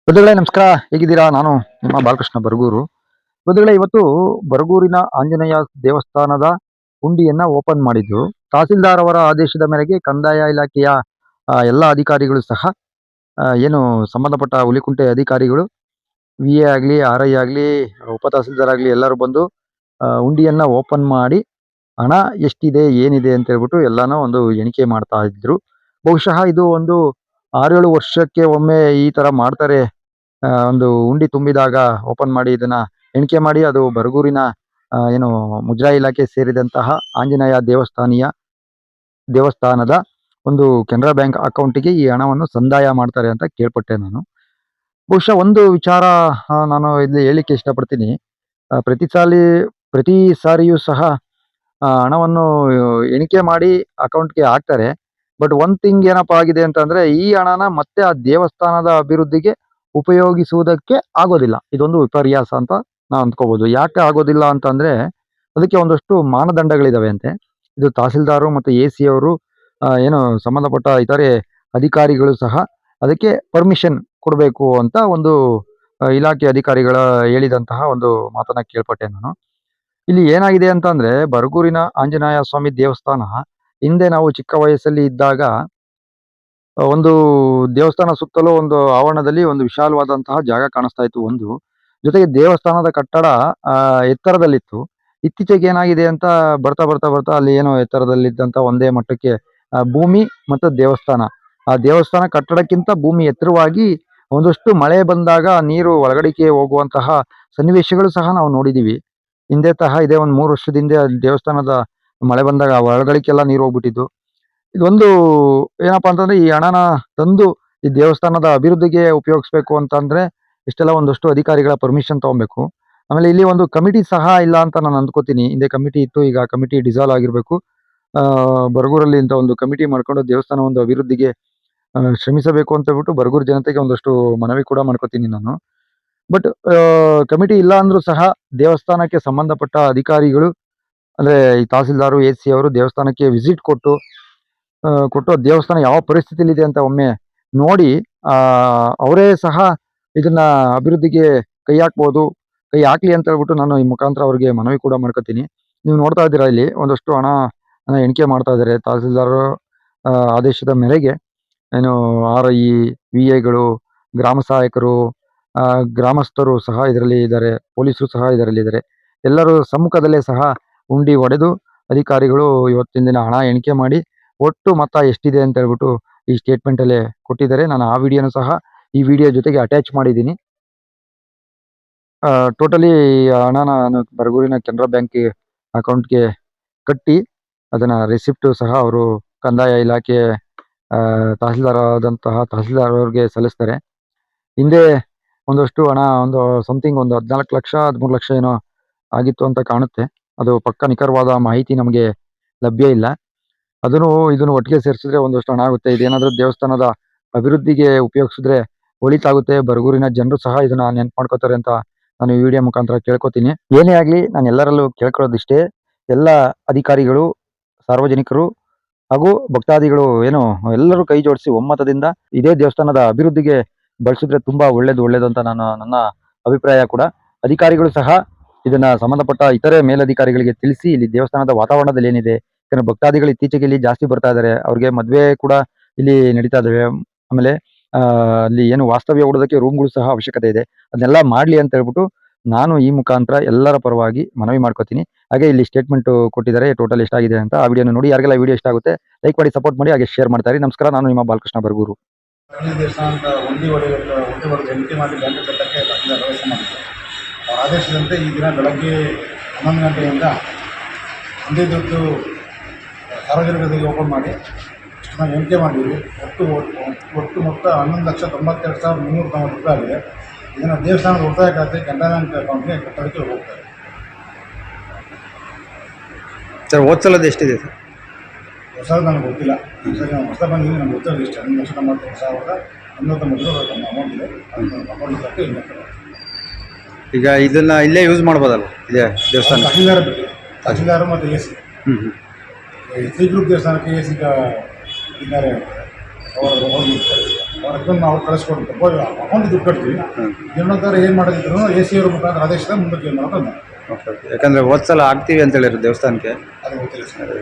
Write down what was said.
ಬಂಧುಗಳೇ ನಮಸ್ಕಾರ, ಹೇಗಿದ್ದೀರಾ? ನಾನು ನಿಮ್ಮ ಬಾಲಕೃಷ್ಣ ಬರಗೂರು. ಬಂಧುಗಳೇ, ಇವತ್ತು ಬರಗೂರಿನ ಆಂಜನೇಯ ದೇವಸ್ಥಾನದ ಹುಂಡಿಯನ್ನ ಓಪನ್ ಮಾಡಿದ್ದು. ತಹಸೀಲ್ದಾರ್ ಅವರ ಆದೇಶದ ಮೇರೆಗೆ ಕಂದಾಯ ಇಲಾಖೆಯ ಎಲ್ಲ ಅಧಿಕಾರಿಗಳು ಸಹ ಏನು ಸಂಬಂಧಪಟ್ಟ ಹುಲಿಕುಂಟೆ ಅಧಿಕಾರಿಗಳು, VA ಆಗಲಿ, RI ಆಗಲಿ, ಉಪ ತಹಸೀಲ್ದಾರ್ ಆಗಲಿ ಎಲ್ಲರೂ ಬಂದು ಹುಂಡಿಯನ್ನ ಓಪನ್ ಮಾಡಿ ಹಣ ಎಷ್ಟಿದೆ ಏನಿದೆ ಅಂತ ಹೇಳ್ಬಿಟ್ಟು ಎಲ್ಲಾನು ಒಂದು ಎಣಿಕೆ ಮಾಡ್ತಾ ಇದ್ರು. ಬಹುಶಃ ಇದು ಒಂದು 6-7 ವರ್ಷಕ್ಕೆ ಒಮ್ಮೆ ಈ ತರ ಮಾಡ್ತಾರೆ. ಒಂದು ಹುಂಡಿ ತುಂಬಿದಾಗ ಓಪನ್ ಮಾಡಿ ಇದನ್ನ ಎಣಿಕೆ ಮಾಡಿ ಅದು ಬರಗೂರಿನ ಏನು ಮುಜರಾಯಿ ಇಲಾಖೆ ಸೇರಿದಂತಹ ಆಂಜನೇಯ ದೇವಸ್ಥಾನದ ಒಂದು ಕೆನರಾ ಬ್ಯಾಂಕ್ ಅಕೌಂಟಿಗೆ ಈ ಹಣವನ್ನು ಸಂದಾಯ ಮಾಡ್ತಾರೆ ಅಂತ ಕೇಳ್ಪಟ್ಟೆ ನಾನು. ಬಹುಶಃ ಒಂದು ವಿಚಾರ ನಾನು ಇಲ್ಲಿ ಹೇಳಿಕ್ಕೆ ಇಷ್ಟಪಡ್ತೀನಿ. ಪ್ರತಿ ಸಾರಿಯೂ ಸಹ ಹಣವನ್ನು ಎಣಿಕೆ ಮಾಡಿ ಅಕೌಂಟ್ಗೆ ಹಾಕ್ತಾರೆ. ಬಟ್ ಒನ್ ಥಿಂಗ್ ಏನಪ್ಪಾ ಆಗಿದೆ ಅಂತಂದ್ರೆ, ಈ ಹಣನ ಮತ್ತೆ ಆ ದೇವಸ್ಥಾನದ ಅಭಿವೃದ್ಧಿಗೆ ಉಪಯೋಗಿಸುವುದಕ್ಕೆ ಆಗೋದಿಲ್ಲ. ಇದೊಂದು ವಿಪರ್ಯಾಸ ಅಂತ ನಾವು ಅಂದ್ಕೋಬಹುದು. ಯಾಕೆ ಆಗೋದಿಲ್ಲ ಅಂತಂದ್ರೆ, ಅದಕ್ಕೆ ಒಂದಷ್ಟು ಮಾನದಂಡಗಳಿದಾವೆ ಅಂತೆ. ಇದು ತಹಸೀಲ್ದಾರು ಮತ್ತು AC ಅವರು ಏನು ಸಂಬಂಧಪಟ್ಟ ಇತರೆ ಅಧಿಕಾರಿಗಳು ಸಹ ಅದಕ್ಕೆ ಪರ್ಮಿಷನ್ ಕೊಡಬೇಕು ಅಂತ ಒಂದು ಇಲಾಖೆ ಅಧಿಕಾರಿಗಳ ಹೇಳಿದಂತಹ ಒಂದು ಮಾತನ್ನ ಕೇಳ್ಪಟ್ಟೆ ನಾನು. ಇಲ್ಲಿ ಏನಾಗಿದೆ ಅಂತಂದ್ರೆ, ಬರಗೂರಿನ ಆಂಜನೇಯ ಸ್ವಾಮಿ ದೇವಸ್ಥಾನ ಹಿಂದೆ ನಾವು ಚಿಕ್ಕ ವಯಸ್ಸಲ್ಲಿ ಇದ್ದಾಗ ಒಂದು ದೇವಸ್ಥಾನ ಸುತ್ತಲೂ ಒಂದು ಆವರಣದಲ್ಲಿ ಒಂದು ವಿಶಾಲವಾದಂತಹ ಜಾಗ ಕಾಣಿಸ್ತಾ ಇತ್ತು ಒಂದು. ಜೊತೆಗೆ ದೇವಸ್ಥಾನದ ಕಟ್ಟಡ ಎತ್ತರದಲ್ಲಿತ್ತು. ಇತ್ತೀಚೆಗೆ ಏನಾಗಿದೆ ಅಂತ ಬರ್ತಾ ಬರ್ತಾ ಬರ್ತಾ ಅಲ್ಲಿ ಏನೋ ಎತ್ತರದಲ್ಲಿದ್ದಂತ ಒಂದೇ ಮಟ್ಟಕ್ಕೆ ಭೂಮಿ ಮತ್ತು ದೇವಸ್ಥಾನ, ಆ ದೇವಸ್ಥಾನ ಕಟ್ಟಡಕ್ಕಿಂತ ಭೂಮಿ ಎತ್ತರವಾಗಿ ಒಂದಷ್ಟು ಮಳೆ ಬಂದಾಗ ನೀರು ಒಳಗಡೆಗೆ ಹೋಗುವಂತಹ ಸನ್ನಿವೇಶಗಳು ಸಹ ನಾವು ನೋಡಿದೀವಿ. ಇದೇ ಒಂದು 3 ವರ್ಷದ ಹಿಂದೆ ದೇವಸ್ಥಾನದ ಮಳೆ ಬಂದಾಗ ಒಳಗಡೆಗೆಲ್ಲ ನೀರು ಹೋಗ್ಬಿಟ್ಟಿದ್ದು. ಇದೊಂದು ಏನಪ್ಪಾ ಅಂತಂದ್ರೆ, ಈ ಹಣನ ತಂದು ಈ ದೇವಸ್ಥಾನದ ಅಭಿವೃದ್ಧಿಗೆ ಉಪಯೋಗಿಸ್ಬೇಕು ಅಂತಂದ್ರೆ ಇಷ್ಟೆಲ್ಲ ಒಂದಷ್ಟು ಅಧಿಕಾರಿಗಳ ಪರ್ಮಿಷನ್ ತಗೊಬೇಕು. ಆಮೇಲೆ ಇಲ್ಲಿ ಒಂದು ಕಮಿಟಿ ಸಹ ಇಲ್ಲ ಅಂತ ನಾನು ಅಂದ್ಕೋತೀನಿ. ಹಿಂದೆ ಕಮಿಟಿ ಇತ್ತು, ಈಗ ಕಮಿಟಿ ಡಿಸಾಲ್ವ್ ಆಗಿರ್ಬೇಕು. ಬರಗೂರಲ್ಲಿ ಇಂತ ಒಂದು ಕಮಿಟಿ ಮಾಡ್ಕೊಂಡು ದೇವಸ್ಥಾನ ಒಂದು ಅಭಿವೃದ್ಧಿಗೆ ಶ್ರಮಿಸಬೇಕು ಅಂತ ಹೇಳ್ಬಿಟ್ಟು ಬರಗೂರು ಜನತೆಗೆ ಒಂದಷ್ಟು ಮನವಿ ಕೂಡ ಮಾಡ್ಕೋತೀನಿ ನಾನು. ಬಟ್ ಕಮಿಟಿ ಇಲ್ಲ ಅಂದ್ರೂ ಸಹ ದೇವಸ್ಥಾನಕ್ಕೆ ಸಂಬಂಧಪಟ್ಟ ಅಧಿಕಾರಿಗಳು ಅಂದ್ರೆ ಈ ತಹಸೀಲ್ದಾರು, AC ಅವರು ದೇವಸ್ಥಾನಕ್ಕೆ ವಿಸಿಟ್ ಕೊಟ್ಟು ದೇವಸ್ಥಾನ ಯಾವ ಪರಿಸ್ಥಿತಿಲಿ ಇದೆ ಅಂತ ಒಮ್ಮೆ ನೋಡಿ ಅವರೇ ಸಹ ಇದನ್ನ ಅಭಿವೃದ್ಧಿಗೆ ಕೈ ಹಾಕ್ಲಿ ಅಂತ ಹೇಳ್ಬಿಟ್ಟು ನಾನು ಈ ಮುಖಾಂತರ ಅವ್ರಿಗೆ ಮನವಿ ಕೂಡ ಮಾಡ್ಕೋತೀನಿ. ನೀವು ನೋಡ್ತಾ ಇದ್ದೀರಾ, ಇಲ್ಲಿ ಒಂದಷ್ಟು ಹಣ ಎಣಿಕೆ ಮಾಡ್ತಾ ಇದ್ದಾರೆ ತಹಸೀಲ್ದಾರ್ ಆದೇಶದ ಮೇರೆಗೆ. ಏನು RI, VAಗಳು, ಗ್ರಾಮ ಸಹಾಯಕರು, ಗ್ರಾಮಸ್ಥರು ಸಹ ಇದರಲ್ಲಿ ಇದ್ದಾರೆ, ಪೊಲೀಸರು ಸಹ ಇದರಲ್ಲಿ ಇದ್ದಾರೆ. ಎಲ್ಲರೂ ಸಮ್ಮುಖದಲ್ಲೇ ಸಹ ಹುಂಡಿ ಹೊಡೆದು ಅಧಿಕಾರಿಗಳು ಇವತ್ತಿನ ದಿನ ಹಣ ಎಣಿಕೆ ಮಾಡಿ ಒಟ್ಟು ಮೊತ್ತ ಎಷ್ಟಿದೆ ಅಂತ ಹೇಳ್ಬಿಟ್ಟು ಈ ಸ್ಟೇಟ್ಮೆಂಟ್ ಅಲ್ಲೇ ಕೊಟ್ಟಿದ್ದಾರೆ. ನಾನು ಆ ವಿಡಿಯೋನು ಸಹ ಈ ವಿಡಿಯೋ ಜೊತೆಗೆ ಅಟ್ಯಾಚ್ ಮಾಡಿದ್ದೀನಿ. ಟೋಟಲಿ ಹಣ ನಾನು ಬರಗೂರಿನ ಕೆನರಾ ಬ್ಯಾಂಕ್ ಅಕೌಂಟ್ಗೆ ಕಟ್ಟಿ ಅದನ್ನ ರೆಸಿಪ್ಟ್ ಸಹ ಅವರು ಕಂದಾಯ ಇಲಾಖೆ ತಹಸೀಲ್ದಾರ್ ಅವ್ರಿಗೆ ಸಲ್ಲಿಸ್ತಾರೆ. ಹಿಂದೆ ಒಂದಷ್ಟು ಹಣ ಒಂದು ಸಮಥಿಂಗ್ ಒಂದು 14 ಲಕ್ಷ 13 ಲಕ್ಷ ಏನೋ ಆಗಿತ್ತು ಅಂತ ಕಾಣುತ್ತೆ. ಅದು ಪಕ್ಕ ನಿಖರವಾದ ಮಾಹಿತಿ ನಮಗೆ ಲಭ್ಯ ಇಲ್ಲ. ಇದನ್ನು ಒಟ್ಟಿಗೆ ಸೇರಿಸಿದ್ರೆ ಒಂದಷ್ಟು ಹಣ ಆಗುತ್ತೆ. ಇದೇನಾದ್ರೂ ದೇವಸ್ಥಾನದ ಅಭಿವೃದ್ಧಿಗೆ ಉಪಯೋಗಿಸಿದ್ರೆ ಒಳಿತಾಗುತ್ತೆ. ಬರಗೂರಿನ ಜನರು ಸಹ ಇದನ್ನ ನೆನ್ಪು ಮಾಡ್ಕೋತಾರೆ ಅಂತ ನಾನು ಈ ವಿಡಿಯೋ ಮುಖಾಂತರ ಕೇಳ್ಕೊತೀನಿ. ಏನೇ ಆಗ್ಲಿ, ನಾನು ಎಲ್ಲರಲ್ಲೂ ಕೇಳ್ಕೊಳ್ಳೋದಿಷ್ಟೇ, ಎಲ್ಲ ಅಧಿಕಾರಿಗಳು, ಸಾರ್ವಜನಿಕರು ಹಾಗೂ ಭಕ್ತಾದಿಗಳು ಎಲ್ಲರೂ ಕೈ ಜೋಡಿಸಿ ಒಮ್ಮತದಿಂದ ಇದೇ ದೇವಸ್ಥಾನದ ಅಭಿವೃದ್ಧಿಗೆ ಬಳಸಿದ್ರೆ ತುಂಬಾ ಒಳ್ಳೇದು ಅಂತ ನನ್ನ ಅಭಿಪ್ರಾಯ ಕೂಡ. ಅಧಿಕಾರಿಗಳು ಸಹ ಇದನ್ನ ಸಂಬಂಧಪಟ್ಟ ಇತರೆ ಮೇಲಧಿಕಾರಿಗಳಿಗೆ ತಿಳಿಸಿ ಇಲ್ಲಿ ದೇವಸ್ಥಾನದ ವಾತಾವರಣದಲ್ಲಿ ಏನಿದೆ, ಯಾಕಂದ್ರೆ ಭಕ್ತಾದಿಗಳು ಇತ್ತೀಚೆಗೆ ಇಲ್ಲಿ ಜಾಸ್ತಿ ಬರ್ತಾ ಇದ್ದಾರೆ. ಅವ್ರಿಗೆ ಮದ್ವೆ ಕೂಡ ಇಲ್ಲಿ ನಡೀತಾ ಇದಾವೆ. ಆಮೇಲೆ ಅಲ್ಲಿ ಏನು ವಾಸ್ತವ್ಯ ಹೂಡೋದಕ್ಕೆ ರೂಮ್ಗಳು ಸಹ ಅವಶ್ಯಕತೆ ಇದೆ. ಅದನ್ನೆಲ್ಲ ಮಾಡ್ಲಿ ಅಂತ ಹೇಳ್ಬಿಟ್ಟು ನಾನು ಈ ಮುಖಾಂತರ ಎಲ್ಲರ ಪರವಾಗಿ ಮನವಿ ಮಾಡ್ಕೋತೀನಿ. ಹಾಗೆ ಇಲ್ಲಿ ಸ್ಟೇಟ್ಮೆಂಟ್ ಕೊಟ್ಟಿದ್ದಾರೆ ಟೋಟಲ್ ಎಷ್ಟಾಗಿದೆ ಅಂತ. ಆ ವಿಡಿಯೋನ ನೋಡಿ. ಯಾರಿಗೆಲ್ಲ ವಿಡಿಯೋ ಇಷ್ಟ ಆಗುತ್ತೆ ಲೈಕ್ ಮಾಡಿ, ಸಪೋರ್ಟ್ ಮಾಡಿ, ಹಾಗೆ ಶೇರ್ ಮಾಡ್ತಾರೆ. ನಮಸ್ಕಾರ, ನಾನು ನಿಮ್ಮ ಬಾಲಕೃಷ್ಣ ಬರಗೂರು. ಎಣಿಕೆ ಮಾಡಿ ಬ್ಯಾಂಕ್ ಕಟ್ಟಕ್ಕೆ ವ್ಯವಸ್ಥೆ ಮಾಡಿದ್ದಾರೆ. ಅವರ ಆದೇಶದಂತೆ ಈ ದಿನ ಬೆಳಗ್ಗೆ 11 ಗಂಟೆಯಿಂದ ಒಂದೇ ದುಡ್ಡು ಸಾರ್ವಜನಿಕರಿಗೆ ಓಪನ್ ಮಾಡಿ ನಾವು ಎಣಿಕೆ ಮಾಡಿದ್ವಿ. ಒಟ್ಟು ಮೊತ್ತ 11,92,390 ರೂಪಾಯಿ ಆಗಿದೆ. ಇದನ್ನು ದೇವಸ್ಥಾನದ ಉಳಿತಾಯ ಖಾತೆ ಕೆನರಾ ಬ್ಯಾಂಕ್ ಅಕೌಂಟ್ಗೆ ಕಟ್ಟೋದಕ್ಕೆ ಹೋಗ್ತಾರೆ. ಸರ್, ಓದ್ಸಲದ್ದು ಎಷ್ಟಿದೆ ಸರ್? ಹೊಸದು ನನಗೆ ಗೊತ್ತಿಲ್ಲ. ಹೊಸ ಬಂದಿದ್ದು ನಮ್ಗೆ ಗೊತ್ತಿಲ್ಲ. ಇಷ್ಟು 1,99,999 ಅಮೌಂಟ್ ಇದೆ. ಅದನ್ನು ಅಕೌಂಟ್ ಕಟ್ಟಿ ಇಲ್ಲ. ಈಗ ಇದನ್ನ ಇಲ್ಲೇ ಯೂಸ್ ಮಾಡ್ಬೋದಲ್ಲ ಇದೆ ದೇವಸ್ಥಾನ? ತಹಸೀಲ್ದಾರ್ ಮತ್ತು AC ಶ್ರೀ ಗ್ರೂಪ್ ದೇವಸ್ಥಾನಕ್ಕೆ AC ಇದ್ದಾರೆ, ಅವರು ಹೋಗಿರ್ತಾರೆ. ಅವ್ರ ಹಸ್ಬೆಂಡ್ ಅವ್ರು ಕಳಿಸ್ಕೊಡ್ಬೇಕು ಅಕೌಂಟ್ ದುಡ್ಡು ಕಟ್ತೀವಿ. ಜೀರ್ಣೋದ್ಧಾರ ಏನು ಮಾಡೋದಿದ್ರು ಎ ಸಿ ಅವ್ರ ಮುಖಾಂತರ ಆದೇಶದ ಮುಂದಕ್ಕೆ ಏನು ಮಾಡೋದು ಓಕೆ ಓಕೆ. ಯಾಕಂದರೆ ಹೋದ್ಸಲ ಆಗ್ತೀವಿ ಅಂತ ಹೇಳಿದ್ರು ದೇವಸ್ಥಾನಕ್ಕೆ. ಅದು ಗೊತ್ತಿಲ್ಲ ಸರ್.